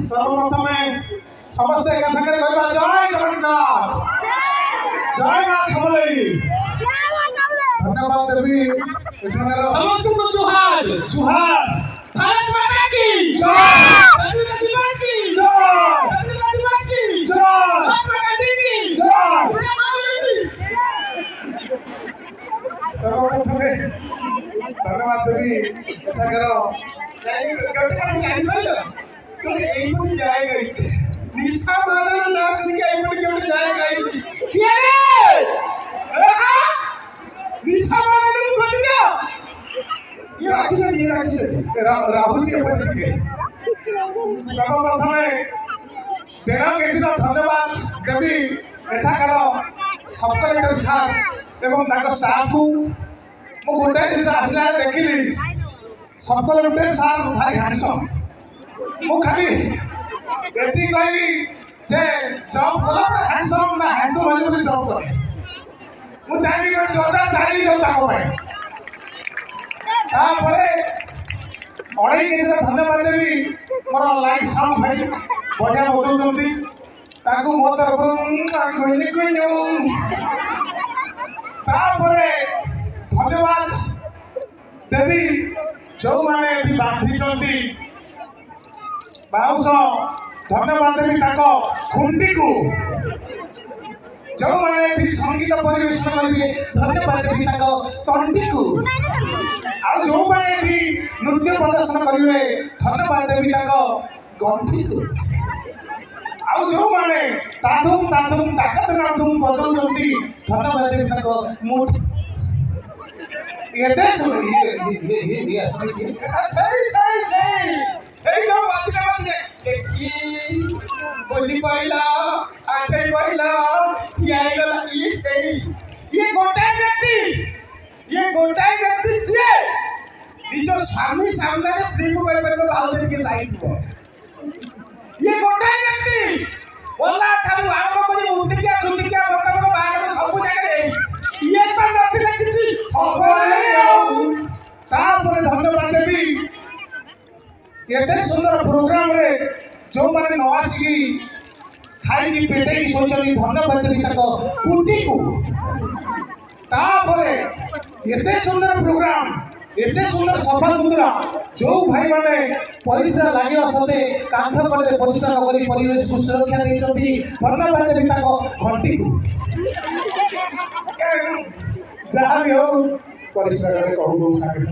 सर्वप्रथमे समस्त एक संगे कहबा जय जगन्नाथ जय मां समलेई। धन्यवाद देवी। समस्त को जोहार जोहार। भारत माता की जय। आदिवासी जय। आदिवासी जय। महात्मा गांधी की जय। सर्वप्रथमे धन्यवाद देवी। एठाकर निशा मानव नाच के एपट केउट जाय गई के रे निशा मानव खोज गया ये राखी से राहुल के प्रति सर्वप्रथमे देना के धन्यवाद देवी। एठाकर सब कलेक्टर सार एवं ताको स्टाफ को मु गोटे जिस आशा देखिली सब कलेक्टर सार भाई हैंडसम मु खाली एती कहबी जे जॉब कला हैंडसम ना हैंडसम हो जे जॉब कर मु चाहि कि जोरदार ताली दो ताको भाई। तापरे अड़ाई के धन्यवाद देवी मोर लाइट साउंड भाई बढ़िया बजाउछंती ताकू मो तरफरु कहनी कहनु। तापरे धन्यवाद देवी जो माने भी बांधी बाउस धन्यवाद देवी ताको खुंडी को जो माने भी संगीत परिवेशन करेंगे धन्यवाद देवी ताको तंडी को आ जो माने भी नृत्य प्रदर्शन करेंगे धन्यवाद देवी ताको गंठी को आ जो माने ताधुम ताधुम ताकत नाधुम बजाउछंती धन्यवाद देवी ताको मुठ ये देश में ये सही तो बात की बोली पहिला आटे पहिला ये सही ये गोटाई व्यक्ति जे जो सामने स्त्री को करे तो बाल के लाइट को ये गोटाई व्यक्ति बोला था आपको कोई मुद्रिका सुद्रिका बता को बाहर सब जगह ये तो नथि किछि तापर धन्यवाद देवी। एते सुंदर प्रोग्राम रे जो माने नवासी खाई की पेटे की सोचनी धन्यवाद देवी तक पुटी को। तापर एते सुंदर प्रोग्राम एते सुंदर सभा मुद्रा जो भाई माने परिसर लागियो सते कांध पर परिसर करी परिवेश सुरक्षा दे छथि धन्यवाद देवी तक घंटी को। जहाँ भी हो परिसर कहू सागे